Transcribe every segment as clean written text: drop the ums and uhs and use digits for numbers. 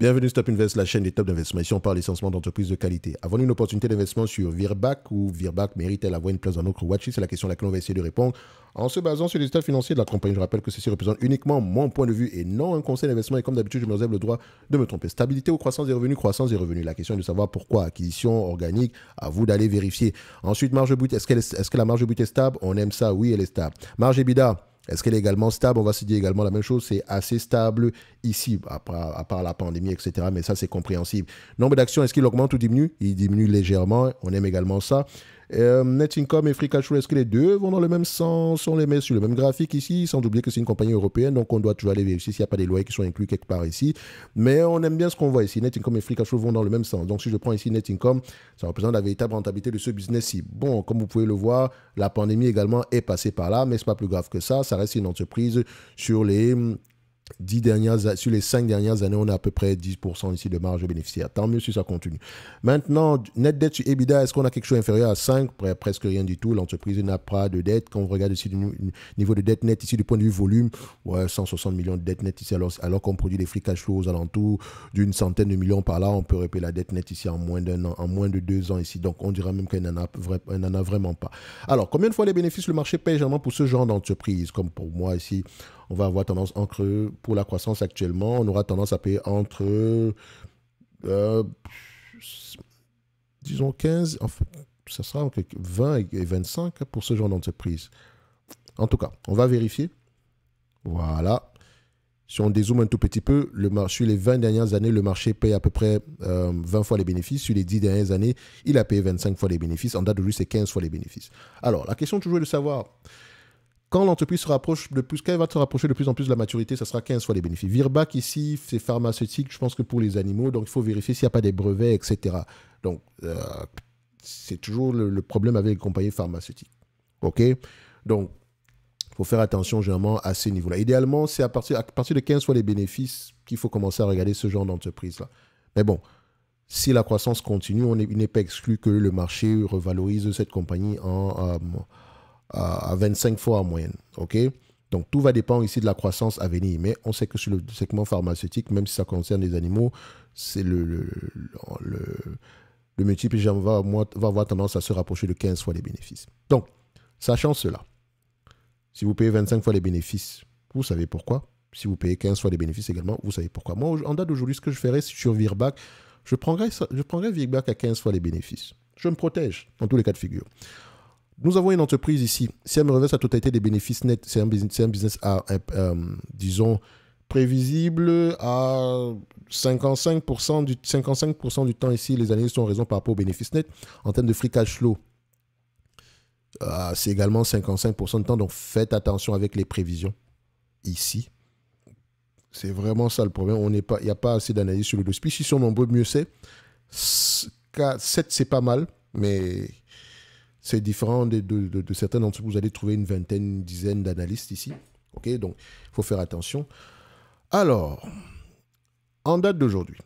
Bienvenue Stop Invest, la chaîne des top d'investissement. Ici, on parle essentiellement d'entreprises de qualité. Avons-nous une opportunité d'investissement sur Virbac ou Virbac mérite-t-elle avoir une place dans notre watchlist? C'est la question à laquelle on va essayer de répondre en se basant sur les états financiers de la compagnie. Je rappelle que ceci représente uniquement mon point de vue et non un conseil d'investissement. Et comme d'habitude, je me réserve le droit de me tromper. Stabilité ou croissance des revenus? Croissance des revenus. La question est de savoir pourquoi. Acquisition organique, à vous d'aller vérifier. Ensuite, marge brute. Est-ce que la marge brute est stable? On aime ça. Oui, elle est stable. Marge EBITDA. Est-ce qu'elle est également stable? On va se dire également la même chose, c'est assez stable ici, à part la pandémie, etc. Mais ça, c'est compréhensible. Nombre d'actions, est-ce qu'il augmente ou diminue? Il diminue légèrement, on aime également ça. Net income et free cash flow, est-ce que les deux vont dans le même sens? On les met sur le même graphique ici, sans oublier que c'est une compagnie européenne, donc on doit toujours aller vérifier s'il n'y a pas des loyers qui sont inclus quelque part ici. Mais on aime bien ce qu'on voit ici. Net income et free cash flow vont dans le même sens. Donc si je prends ici net income, ça représente la véritable rentabilité de ce business-ci. Bon, comme vous pouvez le voir, la pandémie également est passée par là, mais ce n'est pas plus grave que ça. Ça reste une entreprise sur les sur les 5 dernières années, on a à peu près 10% ici de marge bénéficiaire. Tant mieux si ça continue. Maintenant, net dette sur EBITDA, est-ce qu'on a quelque chose inférieur à 5? Presque rien du tout. L'entreprise n'a pas de dette. Quand on regarde ici le niveau de dette net, ici du point de vue volume, ouais, 160 millions de dette net ici, alors qu'on produit des free cash flows aux alentours d'une centaine de millions par là, on peut repérer la dette net ici en moins d'un an, en moins de 2 ans ici. Donc, on dira même qu'elle n'en a vraiment pas. Alors, combien de fois les bénéfices le marché paye généralement pour ce genre d'entreprise? Comme pour moi ici, on va avoir tendance pour la croissance actuellement, on aura tendance à payer entre, disons 15, enfin, ça sera entre 20 et 25 pour ce genre d'entreprise. En tout cas, on va vérifier. Voilà. Si on dézoome un tout petit peu, sur les 20 dernières années, le marché paye à peu près 20 fois les bénéfices. Sur les 10 dernières années, il a payé 25 fois les bénéfices. En date d'aujourd'hui, c'est 15 fois les bénéfices. Alors, la question toujours est de savoir, quand l'entreprise se rapproche de plus, quand elle va se rapprocher de plus en plus de la maturité, ça sera 15 fois les bénéfices. Virbac ici, c'est pharmaceutique, je pense que pour les animaux, donc il faut vérifier s'il n'y a pas des brevets, etc. Donc, c'est toujours le problème avec les compagnies pharmaceutiques. OK? Donc, il faut faire attention généralement à ces niveaux-là. Idéalement, c'est à partir de 15 fois les bénéfices qu'il faut commencer à regarder ce genre d'entreprise-là. Mais bon, si la croissance continue, il n'est pas exclu que le marché revalorise cette compagnie à 25 fois en moyenne. OK? Donc, tout va dépendre ici de la croissance à venir. Mais on sait que sur le segment pharmaceutique, même si ça concerne les animaux, c'est le multiple va avoir tendance à se rapprocher de 15 fois les bénéfices. Donc, sachant cela, si vous payez 25 fois les bénéfices, vous savez pourquoi. Si vous payez 15 fois les bénéfices également, vous savez pourquoi. Moi, en date d'aujourd'hui, ce que je ferais sur Virbac, je prendrais Virbac à 15 fois les bénéfices. Je me protège dans tous les cas de figure. Nous avons une entreprise ici. Si elle me reverse la totalité des bénéfices nets, c'est un business disons, prévisible à 55% du temps ici. Les analystes ont raison par rapport aux bénéfices nets. En termes de free cash flow, c'est également 55% du temps. Donc, faites attention avec les prévisions ici. C'est vraiment ça le problème. Il n'y a pas assez d'analyse sur le dossier. Si ils sont nombreux, mieux c'est. 7, c'est pas mal, mais c'est différent de certaines entreprises. Vous allez trouver une vingtaine, une dizaine d'analystes ici. OK? Donc, il faut faire attention. Alors, en date d'aujourd'hui,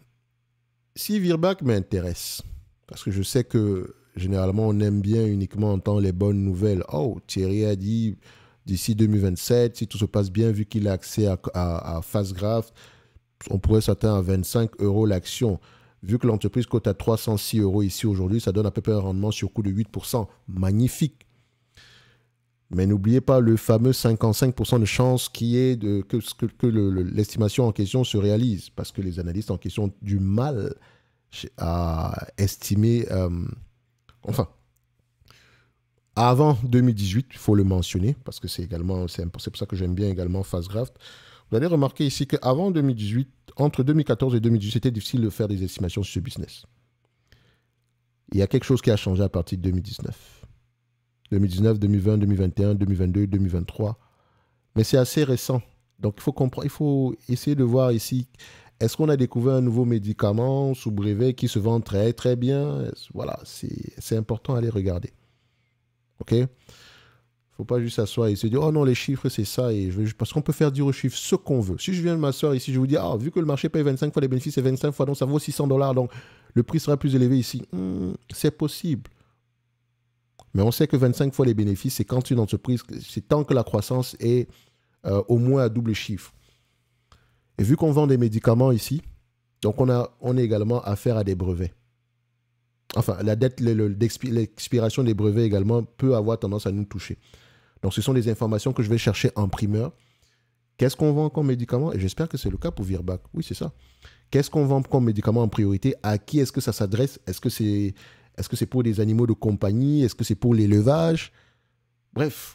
si Virbac m'intéresse, parce que je sais que généralement, on aime bien uniquement entendre les bonnes nouvelles. Oh, Thierry a dit d'ici 2027, si tout se passe bien, vu qu'il a accès à Fastgraph, on pourrait s'atteindre à 25 € l'action. Vu que l'entreprise cote à 306 € ici aujourd'hui, ça donne à peu près un rendement sur coût de 8%. Magnifique. Mais n'oubliez pas le fameux 55% de chance qui est que l'estimation en question se réalise. Parce que les analystes en question ont du mal à estimer... avant 2018, il faut le mentionner, parce que c'est pour ça que j'aime bien également Fastgraph. Vous allez remarquer ici qu'avant 2018, entre 2014 et 2018, c'était difficile de faire des estimations sur ce business. Il y a quelque chose qui a changé à partir de 2019. 2019, 2020, 2021, 2022, 2023. Mais c'est assez récent. Donc, il faut essayer de voir ici, est-ce qu'on a découvert un nouveau médicament sous brevet qui se vend très, très bien? Voilà, c'est important à aller regarder. OK? Il ne faut pas juste s'asseoir et se dire, oh non, les chiffres, c'est ça. Parce qu'on peut faire dire aux chiffres ce qu'on veut. Si je viens de m'asseoir ici, je vous dis, vu que le marché paye 25 fois les bénéfices, c'est 25 fois, donc ça vaut 600 $, donc le prix sera plus élevé ici. C'est possible. Mais on sait que 25 fois les bénéfices, c'est quand une entreprise, c'est tant que la croissance est au moins à double chiffre. Et vu qu'on vend des médicaments ici, Donc, on a également affaire à des brevets. Enfin, la date, l'expiration des brevets également peut avoir tendance à nous toucher. Donc, ce sont des informations que je vais chercher en primeur. Qu'est-ce qu'on vend comme médicament? Et j'espère que c'est le cas pour Virbac. Oui, c'est ça. Qu'est-ce qu'on vend comme médicament en priorité? À qui est-ce que ça s'adresse? Est-ce que c'est pour des animaux de compagnie? Est-ce que c'est pour l'élevage? Bref,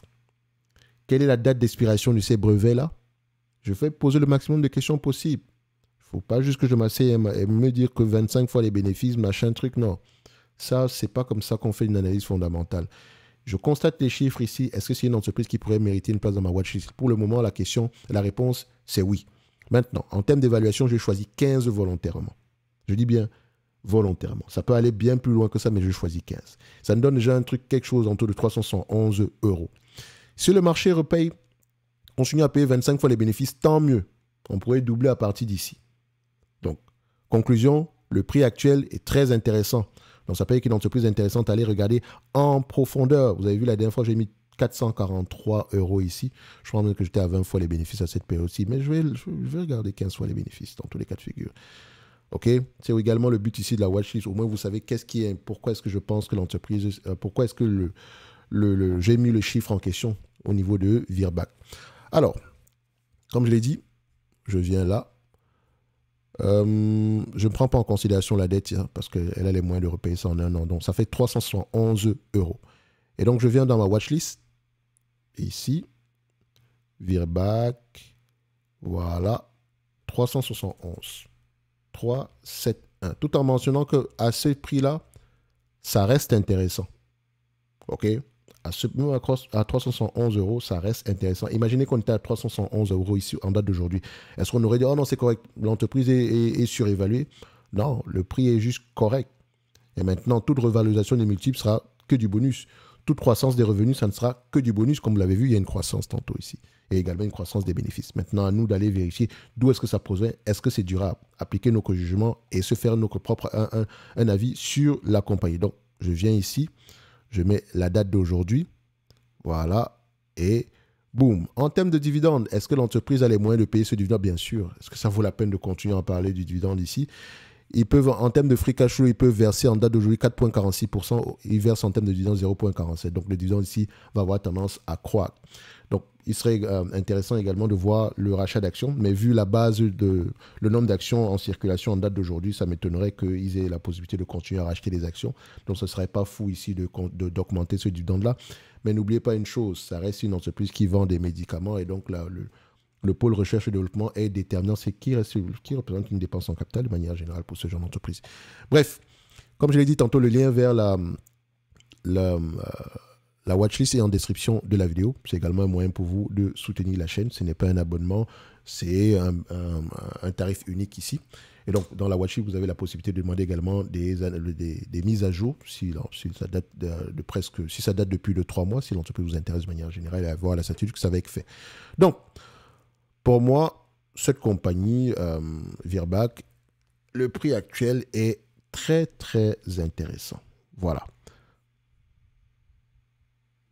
quelle est la date d'expiration de ces brevets-là? Je vais poser le maximum de questions possibles. Il ne faut pas juste que je m'asseye et me dire que 25 fois les bénéfices, machin, truc, non. Ça, c'est pas comme ça qu'on fait une analyse fondamentale. Je constate les chiffres ici. Est-ce que c'est une entreprise qui pourrait mériter une place dans ma watchlist? Pour le moment, la réponse, c'est oui. Maintenant, en termes d'évaluation, j'ai choisi 15 volontairement. Je dis bien volontairement. Ça peut aller bien plus loin que ça, mais je choisis 15. Ça me donne déjà un truc, quelque chose autour de 311 euros. Si le marché repaye, continue à payer 25 fois les bénéfices, tant mieux. On pourrait doubler à partir d'ici. Donc, conclusion, le prix actuel est très intéressant. Donc, ça peut être une entreprise intéressante à aller regarder en profondeur. Vous avez vu, la dernière fois, j'ai mis 443 euros ici. Je crois même que j'étais à 20 fois les bénéfices à cette période-ci. Mais je vais regarder 15 fois les bénéfices dans tous les cas de figure. OK? C'est également le but ici de la watchlist. Au moins, vous savez pourquoi est-ce que je pense que l'entreprise... pourquoi est-ce que j'ai mis le chiffre en question au niveau de Virbac. Alors, comme je l'ai dit, je viens là. Je ne prends pas en considération la dette parce qu'elle a les moyens de repayer ça en un an. Donc, ça fait 371 euros. Et donc, je viens dans ma watchlist. Ici, Virbac, voilà, 371. 371. Tout en mentionnant qu'à ce prix-là, ça reste intéressant. OK? À 371 euros, ça reste intéressant. Imaginez qu'on était à 371 euros ici en date d'aujourd'hui. Est-ce qu'on aurait dit, oh non, c'est correct, l'entreprise est surévaluée? Non, le prix est juste correct. Et maintenant, toute revalorisation des multiples sera que du bonus. Toute croissance des revenus, ça ne sera que du bonus. Comme vous l'avez vu, il y a une croissance tantôt ici. Et également une croissance des bénéfices. Maintenant, à nous d'aller vérifier d'où est-ce que ça provient, est-ce que c'est durable, appliquer nos jugements et se faire notre propre un avis sur la compagnie. Donc, je viens ici, je mets la date d'aujourd'hui, voilà, et boum. En termes de dividendes, est-ce que l'entreprise a les moyens de payer ce dividende? Bien sûr. Est-ce que ça vaut la peine de continuer à parler du dividende ici? Ils peuvent, en termes de free cash flow, ils peuvent verser en date d'aujourd'hui 4,46%. Ils versent en termes de dividende 0,47%. Donc, le dividende ici va avoir tendance à croître. Donc, il serait intéressant également de voir le rachat d'actions. Mais vu la base le nombre d'actions en circulation en date d'aujourd'hui, ça m'étonnerait qu'ils aient la possibilité de continuer à racheter des actions. Donc, ce ne serait pas fou ici d'augmenter ce dividende-là. Mais n'oubliez pas une chose, ça reste une entreprise qui vend des médicaments. Et donc, là, le pôle recherche et développement est déterminant. C'est qui représente une dépense en capital de manière générale pour ce genre d'entreprise. Bref, comme je l'ai dit tantôt, le lien vers la watchlist est en description de la vidéo. C'est également un moyen pour vous de soutenir la chaîne. Ce n'est pas un abonnement, c'est un tarif unique ici. Et donc, dans la watchlist, vous avez la possibilité de demander également des mises à jour si ça date si ça date de plus de 3 mois, si l'entreprise vous intéresse de manière générale, et avoir la certitude que ça va être fait. Donc, pour moi, cette compagnie, Virbac, le prix actuel est très, très intéressant. Voilà.